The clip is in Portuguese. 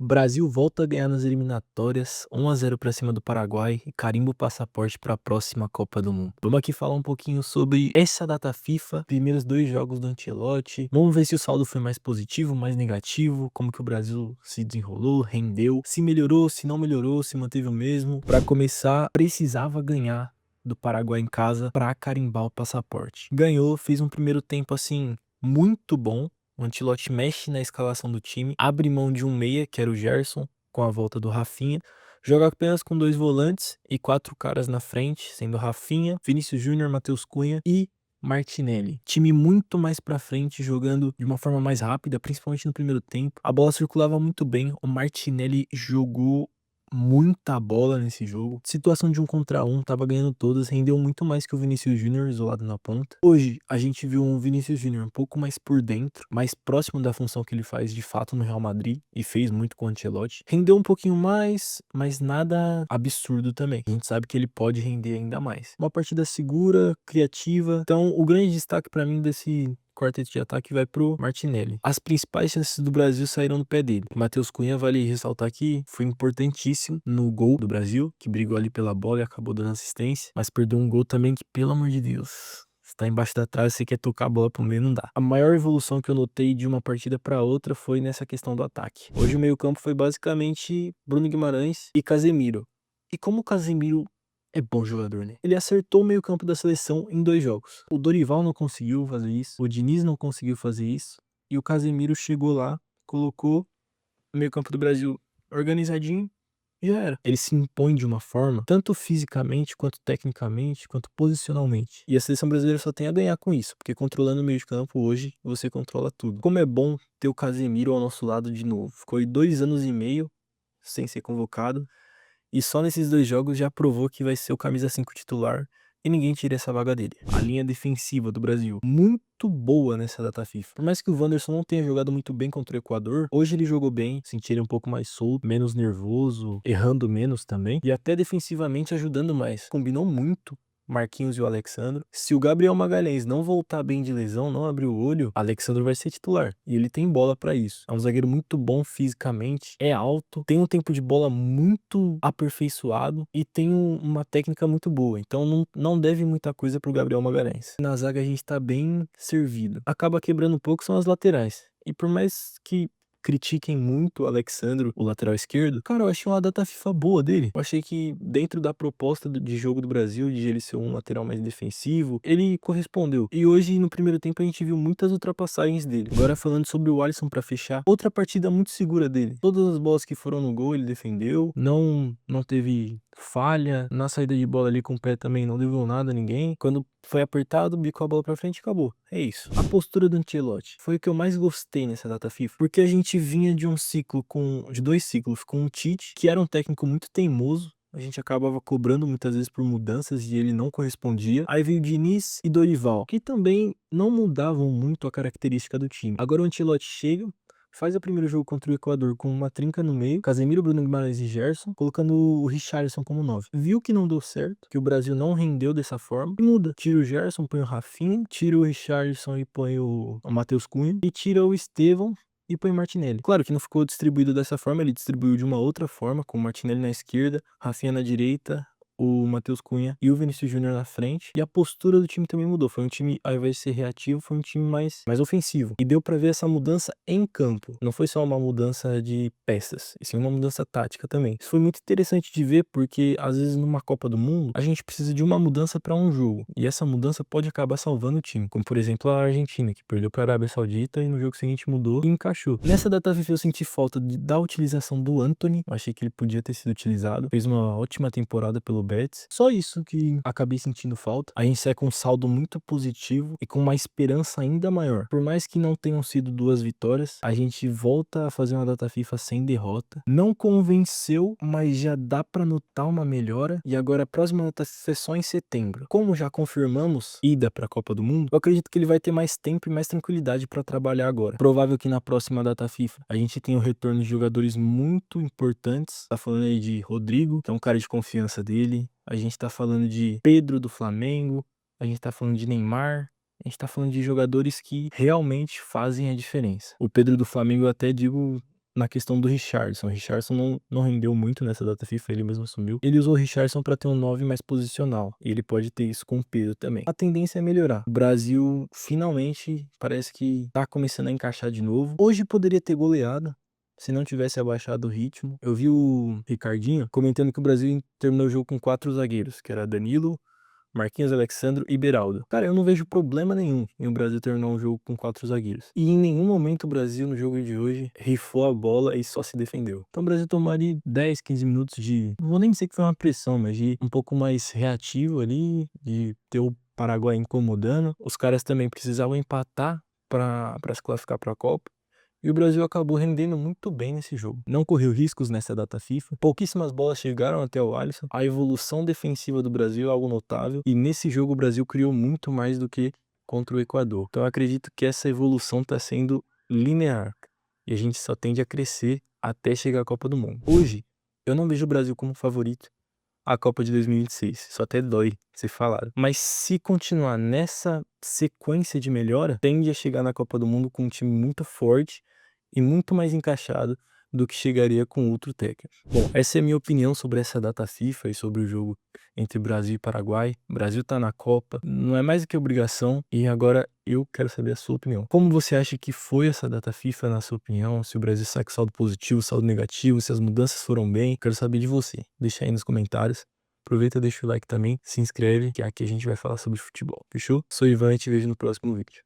O Brasil volta a ganhar nas eliminatórias, 1-0 para cima do Paraguai e carimba o passaporte para a próxima Copa do Mundo. Vamos aqui falar um pouquinho sobre essa data FIFA, primeiros 2 jogos do Ancelotti. Vamos ver se o saldo foi mais positivo, mais negativo, como que o Brasil se desenrolou, rendeu, se melhorou, se não melhorou, se manteve o mesmo. Para começar, precisava ganhar do Paraguai em casa para carimbar o passaporte. Ganhou, fez um primeiro tempo assim muito bom. O Ancelotti mexe na escalação do time, abre mão de um meia, que era o Gerson, com a volta do Rafinha, joga apenas com 2 volantes e 4 caras na frente, sendo Rafinha, Vinícius Júnior, Matheus Cunha e Martinelli. Time muito mais pra frente, jogando de uma forma mais rápida, principalmente no primeiro tempo. A bola circulava muito bem, o Martinelli jogou muita bola nesse jogo. Situação de 1 contra 1, tava ganhando todas, rendeu muito mais que o Vinícius Júnior isolado na ponta. Hoje a gente viu um Vinícius Júnior um pouco mais por dentro, mais próximo da função que ele faz de fato no Real Madrid e fez muito com o Ancelotti. Rendeu um pouquinho mais, mas nada absurdo também. A gente sabe que ele pode render ainda mais. Uma partida segura, criativa. Então, o grande destaque pra mim desse quarteto de ataque vai pro Martinelli. As principais chances do Brasil saíram no pé dele. O Matheus Cunha, vale ressaltar que foi importantíssimo no gol do Brasil, que brigou ali pela bola e acabou dando assistência, mas perdeu um gol também que, pelo amor de Deus, você tá embaixo da trave, você quer tocar a bola pro meio, não dá. A maior evolução que eu notei de uma partida pra outra foi nessa questão do ataque. Hoje o meio-campo foi basicamente Bruno Guimarães e Casemiro. E como o Casemiro é bom jogador, né? Ele acertou o meio-campo da seleção em 2 jogos. O Dorival não conseguiu fazer isso, o Diniz não conseguiu fazer isso, e o Casemiro chegou lá, colocou o meio-campo do Brasil organizadinho e já era. Ele se impõe de uma forma, tanto fisicamente, quanto tecnicamente, quanto posicionalmente. E a seleção brasileira só tem a ganhar com isso, porque controlando o meio de campo hoje, você controla tudo. Como é bom ter o Casemiro ao nosso lado de novo. Ficou aí 2 anos e meio sem ser convocado. E só nesses 2 jogos já provou que vai ser o camisa 5 titular e ninguém tira essa vaga dele. A linha defensiva do Brasil, muito boa nessa data FIFA. Por mais que o Wanderson não tenha jogado muito bem contra o Equador, hoje ele jogou bem, senti ele um pouco mais solto, menos nervoso, errando menos também, e até defensivamente ajudando mais. Combinou muito Marquinhos e o Alexandro. Se o Gabriel Magalhães não voltar bem de lesão, não abrir o olho, Alexandro vai ser titular. E ele tem bola pra isso. É um zagueiro muito bom fisicamente, é alto, tem um tempo de bola muito aperfeiçoado e tem uma técnica muito boa. Então não deve muita coisa pro Gabriel Magalhães. Na zaga a gente tá bem servido. Acaba quebrando um pouco são as laterais. E por mais que critiquem muito o Alexandro, o lateral esquerdo, cara, eu achei uma data FIFA boa dele. Eu achei que dentro da proposta de jogo do Brasil, de ele ser um lateral mais defensivo, ele correspondeu. E hoje, no primeiro tempo, a gente viu muitas ultrapassagens dele. Agora falando sobre o Alisson pra fechar, outra partida muito segura dele. Todas as bolas que foram no gol, ele defendeu, não teve falha, na saída de bola ali com o pé também não deu nada a ninguém. Quando foi apertado, bicou a bola pra frente e acabou. É isso. A postura do Ancelotti foi o que eu mais gostei nessa data FIFA, porque a gente vinha de de 2 ciclos com o Tite, que era um técnico muito teimoso. A gente acabava cobrando muitas vezes por mudanças e ele não correspondia. Aí veio Diniz e Dorival, que também não mudavam muito a característica do time. Agora o Ancelotti chega, faz o primeiro jogo contra o Equador com uma trinca no meio, Casemiro, Bruno Guimarães e Gerson, colocando o Richarlison como 9. Viu que não deu certo, que o Brasil não rendeu dessa forma, e muda. Tira o Gerson, põe o Rafinha, tira o Richarlison e põe o Matheus Cunha, e tira o Estevão e põe Martinelli. Claro que não ficou distribuído dessa forma, ele distribuiu de uma outra forma, com o Martinelli na esquerda, Rafinha na direita, o Matheus Cunha e o Vinícius Júnior na frente. E a postura do time também mudou. Foi um time, ao invés de ser reativo, foi um time mais ofensivo. E deu pra ver essa mudança em campo. Não foi só uma mudança de peças, e sim uma mudança tática também. Isso foi muito interessante de ver, porque às vezes numa Copa do Mundo, a gente precisa de uma mudança pra um jogo. E essa mudança pode acabar salvando o time. Como por exemplo a Argentina, que perdeu pra Arábia Saudita e no jogo seguinte mudou e encaixou. Nessa data FIFA eu senti falta da utilização do Antony. Eu achei que ele podia ter sido utilizado. Fez uma ótima temporada pelo Betis. Só isso que acabei sentindo falta. A gente sai com um saldo muito positivo e com uma esperança ainda maior. Por mais que não tenham sido 2 vitórias, a gente volta a fazer uma data FIFA sem derrota. Não convenceu, mas já dá pra notar uma melhora. E agora a próxima data FIFA é só em setembro. Como já confirmamos ida pra Copa do Mundo, eu acredito que ele vai ter mais tempo e mais tranquilidade pra trabalhar agora. Provável que na próxima data FIFA a gente tenha o retorno de jogadores muito importantes. Tá falando aí de Rodrigo, que é um cara de confiança dele. A gente tá falando de Pedro do Flamengo, a gente tá falando de Neymar, a gente tá falando de jogadores que realmente fazem a diferença. O Pedro do Flamengo eu até digo na questão do Richarlison. O Richarlison não rendeu muito nessa data FIFA, ele mesmo assumiu. Ele usou o Richarlison para ter um 9 mais posicional, e ele pode ter isso com o Pedro também. A tendência é melhorar. O Brasil finalmente parece que tá começando a encaixar de novo. Hoje poderia ter goleada, se não tivesse abaixado o ritmo. Eu vi o Ricardinho comentando que o Brasil terminou o jogo com 4 zagueiros, que era Danilo, Marquinhos, Alexandro e Beraldo. Cara, eu não vejo problema nenhum em o Brasil terminar um jogo com 4 zagueiros. E em nenhum momento o Brasil, no jogo de hoje, rifou a bola e só se defendeu. Então o Brasil tomou ali 10, 15 minutos de... Não vou nem dizer que foi uma pressão, mas de um pouco mais reativo ali, de ter o Paraguai incomodando. Os caras também precisavam empatar para se classificar para a Copa. E o Brasil acabou rendendo muito bem nesse jogo. Não correu riscos nessa data FIFA. Pouquíssimas bolas chegaram até o Alisson. A evolução defensiva do Brasil é algo notável. E nesse jogo o Brasil criou muito mais do que contra o Equador. Então eu acredito que essa evolução está sendo linear. E a gente só tende a crescer até chegar à Copa do Mundo. Hoje, eu não vejo o Brasil como favorito a Copa de 2026. Isso até dói ser falado. Mas se continuar nessa sequência de melhora, tende a chegar na Copa do Mundo com um time muito forte e muito mais encaixado do que chegaria com outro técnico. Bom, essa é a minha opinião sobre essa data FIFA e sobre o jogo entre Brasil e Paraguai. O Brasil tá na Copa, não é mais do que obrigação, e agora eu quero saber a sua opinião. Como você acha que foi essa data FIFA, na sua opinião? Se o Brasil sai com saldo positivo, saldo negativo, se as mudanças foram bem? Quero saber de você. Deixa aí nos comentários. Aproveita, deixa o like também, se inscreve, que aqui a gente vai falar sobre futebol. Fechou? Sou o Ivan e te vejo no próximo vídeo.